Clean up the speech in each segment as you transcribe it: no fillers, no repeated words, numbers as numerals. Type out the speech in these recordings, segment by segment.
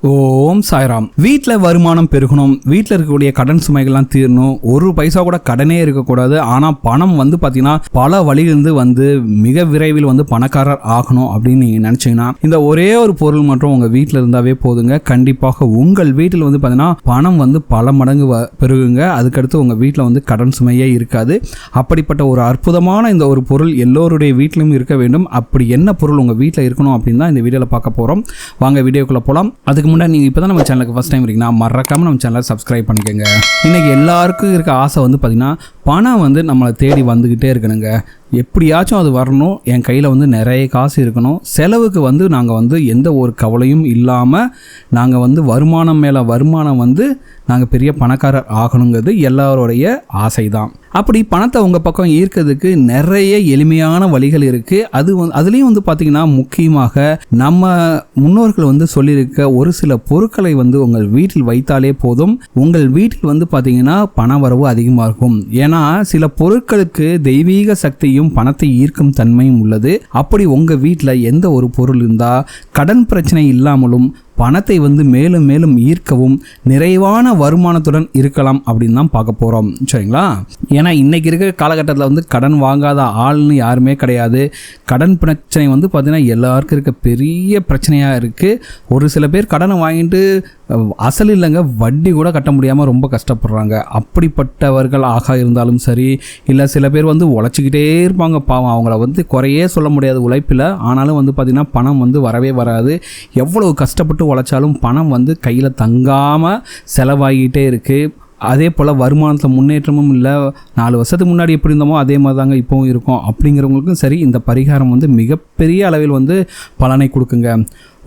ஓம் சாய்ராம். வீட்டில் வருமானம் பெருகணும், வீட்டில் இருக்கக்கூடிய கடன் சுமைகள்லாம் தீரணும், ஒரு பைசா கூட கடனே இருக்கக்கூடாது. ஆனால் பணம் வந்து பார்த்தீங்கன்னா பல வழியிலிருந்து வந்து மிக விரைவில் வந்து பணக்காரர் ஆகணும் அப்படின்னு நீங்கள் நினச்சிங்கன்னா இந்த ஒரே ஒரு பொருள் மட்டும் உங்கள் வீட்டில் இருந்தாவே போதுங்க. கண்டிப்பாக உங்கள் வீட்டில் வந்து பார்த்தீங்கன்னா பணம் வந்து பல மடங்கு பெருகுங்க. அதுக்கடுத்து உங்கள் வீட்டில் வந்து கடன் சுமையே இருக்காது. அப்படிப்பட்ட ஒரு அற்புதமான இந்த ஒரு பொருள் எல்லோருடைய வீட்டிலும் இருக்க வேண்டும். அப்படி என்ன பொருள் உங்கள் வீட்டில் இருக்கணும் அப்படின்னு தான் இந்த வீடியோவில் பார்க்க போகிறோம். வாங்க வீடியோக்குள்ளே போகலாம். அதுக்கு முன்னாடி நீங்கள் இப்போ தான் நம்ம சேனலுக்கு ஃபஸ்ட் டைம் இருக்கீங்கன்னா மறக்காமல் நம்ம சேனலை சப்ஸ்கிரைப் பண்ணிக்கோங்க. இன்றைக்கி எல்லாருக்கும் இருக்க ஆசை வந்து பார்த்திங்கன்னா பணம் வந்து நம்மளை தேடி வந்துக்கிட்டே இருக்கணுங்க. எப்படியாச்சும் அது வரணும், என் கையில் வந்து நிறைய காசு இருக்கணும், செலவுக்கு வந்து நாங்கள் வந்து எந்த ஒரு கவலையும் இல்லாமல் நாங்கள் வந்து வருமானம் மேலே வருமானம் வந்து நாங்கள் பெரிய பணக்காரர் ஆகணுங்கிறது எல்லாரோடைய ஆசை தான். அப்படி பணத்தை உங்கள் பக்கம் ஈர்க்கிறதுக்கு நிறைய எளிமையான வழிகள் இருக்குது. அதுலேயும் வந்து பார்த்திங்கன்னா முக்கியமாக நம்ம முன்னோர்கள் வந்து சொல்லியிருக்க ஒரு சில பொருட்களை வந்து உங்கள் வீட்டில் வைத்தாலே போதும், உங்கள் வீட்டில் வந்து பார்த்திங்கன்னா பண வரவு அதிகமாக இருக்கும். ஏன்னா சில பொருட்களுக்கு தெய்வீக சக்தியும் பணத்தை ஈர்க்கும் தன்மையும் உள்ளது. அப்படி உங்கள் வீட்டில் எந்த ஒரு பொருள் இருந்தால் கடன் பிரச்சனை இல்லாமலும் பணத்தை வந்து மேலும் மேலும் ஈர்க்கவும் நிறைவான வருமானத்துடன் இருக்கலாம் அப்படின்னு தான் பார்க்க போகிறோம். சரிங்களா? ஏன்னா இன்றைக்கி இருக்கிற காலகட்டத்தில் வந்து கடன் வாங்காத ஆள்னு யாருமே கிடையாது. கடன் பிரச்சனை வந்து பார்த்திங்கன்னா எல்லாருக்கும் இருக்க பெரிய பிரச்சனையாக இருக்குது. ஒரு சில பேர் கடனை வாங்கிட்டு அசல் இல்லைங்க வட்டி கூட கட்ட முடியாமல் ரொம்ப கஷ்டப்படுறாங்க. அப்படிப்பட்டவர்கள் ஆக இருந்தாலும் சரி, இல்லை சில பேர் வந்து உழைச்சிக்கிட்டே இருப்பாங்க, பாவம் அவங்கள வந்து குறையே சொல்ல முடியாது உழைப்பில். ஆனாலும் வந்து பார்த்திங்கன்னா பணம் வந்து வரவே வராது. எவ்வளவு கஷ்டப்பட்டு உழைச்சாலும் பணம் வந்து கையில் தங்காமல் செலவாகிட்டே இருக்குது. அதே போல் வருமானத்தில் முன்னேற்றமும் இல்லை. 4 வருஷத்துக்கு முன்னாடி எப்படி இருந்தோமோ அதே மாதிரி தாங்க இப்போவும் இருக்கும். அப்படிங்கிறவங்களுக்கும் சரி இந்த பரிகாரம் வந்து மிகப்பெரிய அளவில் வந்து பலனை கொடுக்குங்க.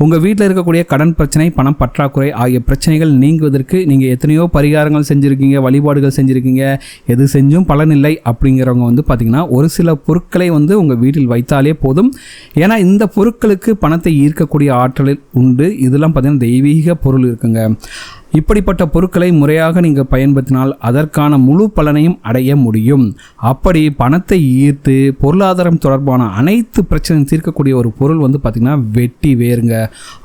உங்கள் வீட்டில் இருக்கக்கூடிய கடன் பிரச்சனை, பணம் பற்றாக்குறை ஆகிய பிரச்சனைகள் நீங்குவதற்கு நீங்கள் எத்தனையோ பரிகாரங்கள் செஞ்சுருக்கீங்க, வழிபாடுகள் செஞ்சுருக்கீங்க, எது செஞ்சும் பலனில்லை அப்படிங்கிறவங்க வந்து பார்த்திங்கன்னா ஒரு சில பொருட்களை வந்து உங்கள் வீட்டில் வைத்தாலே போதும். ஏன்னா இந்த பொருட்களுக்கு பணத்தை ஈர்க்கக்கூடிய ஆற்றல் உண்டு. இதெல்லாம் பார்த்திங்கன்னா தெய்வீக பொருள் இருக்குங்க. இப்படிப்பட்ட பொருட்களை முறையாக நீங்கள் பயன்படுத்தினால் அதற்கான முழு பலனையும் அடைய முடியும். அப்படி பணத்தை ஈர்த்து பொருளாதாரம் தொடர்பான அனைத்து பிரச்சனையும் தீர்க்கக்கூடிய ஒரு பொருள் வந்து பார்த்திங்கன்னா வெட்டி வேருங்க.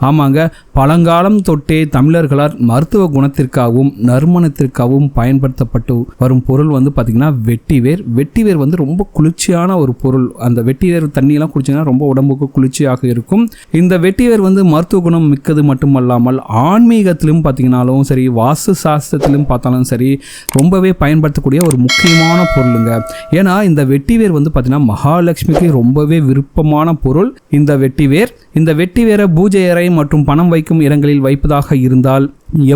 ஆமாங்க, பழங்காலம் தொட்டே தமிழர்களால் மருத்துவ குணத்திற்காகவும் நறுமணத்திற்காகவும் பயன்படுத்தப்பட்டு வரும் பொருள் வந்து பார்த்திங்கன்னா வெட்டிவேர். வெட்டிவேர் வந்து ரொம்ப குளிர்ச்சியான ஒரு பொருள். அந்த வெட்டிவேர் தண்ணியெல்லாம் குடிச்சிங்கன்னா ரொம்ப உடம்புக்கு குளிர்ச்சியாக இருக்கும். இந்த வெட்டிவேர் வந்து மருத்துவ குணம் மிக்கது மட்டுமல்லாமல் ஆன்மீகத்திலும் பார்த்திங்கனாலும் சரி, வாஸ்து சாஸ்திரத்திலும் பார்த்தாலும் சரி ரொம்பவே பயன்படுத்தக்கூடிய ஒரு முக்கியமான பொருளுங்க. ஏன்னா இந்த வெட்டிவேர் வந்து பார்த்தீங்கன்னா மகாலட்சுமிக்கு ரொம்பவே விருப்பமான பொருள் இந்த வெட்டிவேர். இந்த வெட்டிவேரை பூஜை அறை மற்றும் பணம் வைக்கும் இடங்களில் வைப்பதாக இருந்தால்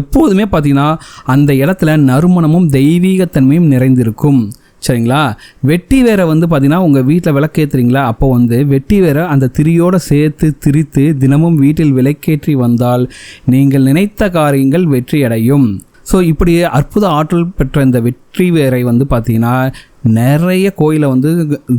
எப்போதுமே பார்த்தீங்கன்னா அந்த இடத்துல நறுமணமும் தெய்வீகத்தன்மையும் நிறைந்திருக்கும். சரிங்களா? வெட்டி வேரை வந்து பார்த்தீங்கன்னா உங்கள் வீட்டில் விளக்கேற்றுறீங்களா, அப்போ வந்து வெட்டி வேரை அந்த திரியோடு சேர்த்து திரித்து தினமும் வீட்டில் விளக்கேற்றி வந்தால் நீங்கள் நினைத்த காரியங்கள் வெற்றியடையும். ஸோ இப்படி அற்புத ஆற்றல் பெற்ற இந்த வெற்றி வேரை வந்து பார்த்தீங்கன்னா நிறைய கோயிலை வந்து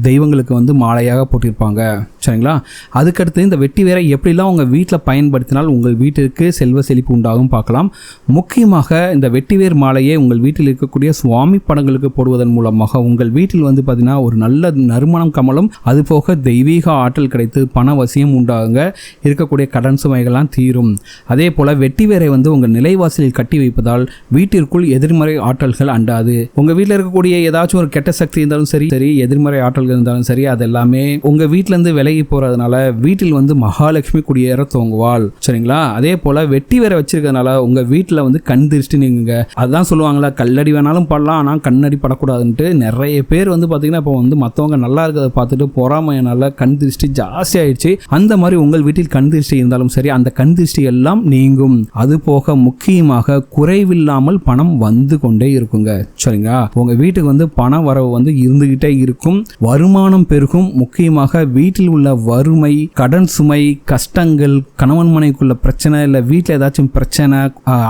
தெய்வங்களுக்கு வந்து மாலையாக போட்டிருப்பாங்க. சரிங்களா? அதுக்கடுத்து இந்த வெட்டி வேரை எப்படிலாம் உங்கள் வீட்டில் பயன்படுத்தினால் உங்கள் வீட்டிற்கு செல்வ செழிப்பு உண்டாகும் பார்க்கலாம். முக்கியமாக இந்த வெட்டிவேர் மாலையை உங்கள் வீட்டில் இருக்கக்கூடிய சுவாமி படங்களுக்கு போடுவதன் மூலமாக உங்கள் வீட்டில் வந்து பார்த்திங்கன்னா ஒரு நல்ல நறுமணம் கமலும், அதுபோக தெய்வீக ஆற்றல் கிடைத்து பண வசியம் உண்டாகுங்க. இருக்கக்கூடிய கடன் சுமைகள்லாம் தீரும். அதே போல் வெட்டிவேரை வந்து உங்கள் நிலைவாசலில் கட்டி வைப்பதால் வீட்டிற்குள் எதிர்மறை ஆற்றல்கள் அண்டாது. உங்கள் வீட்டில் இருக்கக்கூடிய ஏதாச்சும் ஒரு கெட்ட சக்தி இருந்தாலும் சரி, எதிர்மறை ஆற்றல்கள் இருந்தாலும் சரி, அது எல்லாமே உங்கள் வீட்டிலேருந்து விலகி போகிறதுனால வீட்டில் வந்து மகாலட்சுமி குடியேற தோங்குவாள். சரிங்களா? அதே போல் வெட்டி வேற வச்சிருக்கிறதுனால உங்கள் வீட்டில் வந்து கண் திருஷ்டி நீங்க. அதுதான் சொல்லுவாங்களா, கல்லடி வேணாலும் படலாம் ஆனால் கண்ணடி படக்கூடாதுன்ட்டு. நிறைய பேர் வந்து பார்த்தீங்கன்னா இப்போ வந்து மற்றவங்க நல்லா இருக்கிறத பார்த்துட்டு பொறாமையினால கண் திருஷ்டி ஜாஸ்தி ஆயிடுச்சு. அந்த மாதிரி உங்கள் வீட்டில் கண் திருஷ்டி இருந்தாலும் சரி, அந்த கண் திருஷ்டி எல்லாம் நீங்கும். அது போக முக்கியமாக குறைவில்லாமல் பணம் வந்து கொண்டே இருக்குங்க. சரிங்களா? உங்கள் வீட்டுக்கு வந்து பண வரவு வந்து இருந்துகிட்டே இருக்கும், வருமானம் பெருகும். முக்கியமாக வீட்டில் உள்ள வறுமை, கடன் சுமை, கஷ்டங்கள், கணவன் மனைவிக்குள்ள பிரச்சனை, இல்லை வீட்டில் ஏதாச்சும் பிரச்சனை,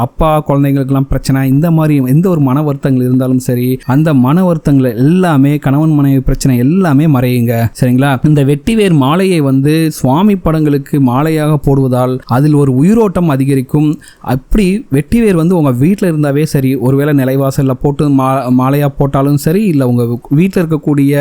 அப்பா குழந்தைங்களுக்கெல்லாம் பிரச்சனை, இந்த மாதிரி எந்த ஒரு மன வருத்தங்கள் இருந்தாலும் சரி, அந்த மன வருத்தங்கள் எல்லாமே கணவன் மனைவி பிரச்சனை எல்லாமே மறையுங்க. சரிங்களா? இந்த வெட்டிவேர் மாலையை வந்து சுவாமி படங்களுக்கு மாலையாக போடுவதால் அதில் ஒரு உயிரோட்டம் அதிகரிக்கும். அப்படி வெட்டிவேர் வந்து உங்கள் வீட்டில் இருந்தாவே சரி, ஒருவேளை நிலைவாசலில் போட்டு மாலையாக போட்டாலும் சரி, இல்லை உங்கள் வீட்டில் இருக்கக்கூடிய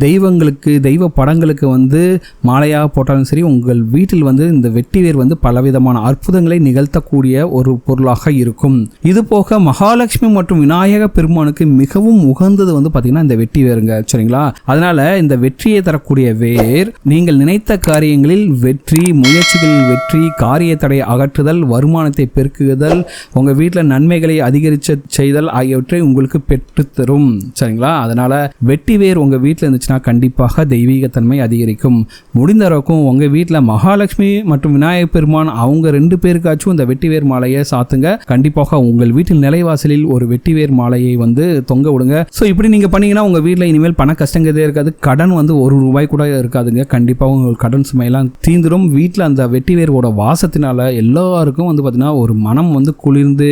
தெய்வங்களுக்கு தெய்வ படங்களுக்கு வந்து மாலையாக போட்டாலும் சரி, உங்கள் வீட்டில் வந்து இந்த வெட்டிவேர் வந்து பலவிதமான அற்புதங்களை நிகழ்த்தக்கூடிய ஒரு பொருளாக இருக்கும். இது போக மகாலட்சுமி மற்றும் விநாயக பெருமானுக்கு மிகவும் உகந்தது வந்து பார்த்தீங்கன்னா இந்த வெட்டிவேருங்க. சரிங்களா? அதனால இந்த வெற்றியை தரக்கூடிய வேர் நீங்கள் நினைத்த காரியங்களில் வெற்றி, முயற்சிகளில் வெற்றி, காரிய தடை அகற்றுதல், வருமானத்தை பெருக்குதல், உங்கள் வீட்டில் நன்மைகளை அதிகரிச்ச செய்தல் ஆகியவற்றை உங்களுக்கு பெற்றுத்தரும். சரிங்களா? அதனால வெட்டிவேர் உங்கள் வீட்டில் இருந்துச்சுன்னா கண்டிப்பாக தெய்வீகத்தன்மை அதிகரிக்கும். முடிந்த அளவுக்கும் உங்கள் வீட்டில் மகாலட்சுமி மற்றும் விநாயகர் பெருமான் அவங்க 2 பேருக்காச்சும் இந்த வெட்டிவேர் மாலையை சாத்துங்க. கண்டிப்பாக உங்கள் வீட்டில் நிலைவாசலில் ஒரு வெட்டிவேர் மாலையை வந்து தொங்க விடுங்க. ஸோ இப்படி நீங்கள் பண்ணீங்கன்னா உங்கள் வீட்டில் இனிமேல் பண கஷ்டங்கிறதே இருக்காது. கடன் வந்து ₹1 கூட இருக்காதுங்க. கண்டிப்பாக உங்கள் கடன் சுமையெல்லாம் தீந்துடும். வீட்டில் அந்த வெட்டிவேரோட வாசத்தினால எல்லாருக்கும் வந்து பார்த்தீங்கன்னா ஒரு மனம் வந்து குளிர்ந்து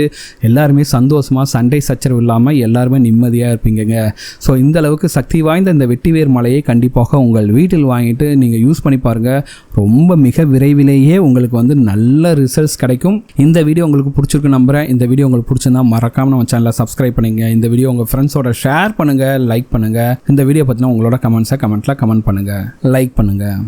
எல்லாருமே சந்தோஷமாக சண்டை சச்சரவு இல்லாமல் எல்லாருமே நிம்மதியாக இருப்பீங்க. ஸோ இந்த அளவுக்கு சக்தி வாய்ந்த இந்த வெட்டிவேர் மலையை கண்டிப்பாக உங்கள் வீட்டில் வாங்கிட்டு நீங்கள் யூஸ் பண்ணி பாருங்கள். ரொம்ப மிக விரைவிலேயே உங்களுக்கு வந்து நல்ல ரிசல்ட்ஸ் கிடைக்கும். இந்த வீடியோ உங்களுக்கு பிடிச்சிருக்கு நம்புகிறேன். இந்த வீடியோ உங்களுக்கு பிடிச்சிருந்தா மறக்காமல் நம்ம சேனலை சப்ஸ்கிரைப் பண்ணுங்க. இந்த வீடியோ உங்கள் ஃப்ரெண்ட்ஸோட ஷேர் பண்ணுங்கள், லைக் பண்ணுங்கள். இந்த வீடியோ பற்றினா உங்களோட கமெண்ட்ஸை கமெண்ட்டில் கமெண்ட் பண்ணுங்கள், லைக் பண்ணுங்கள்.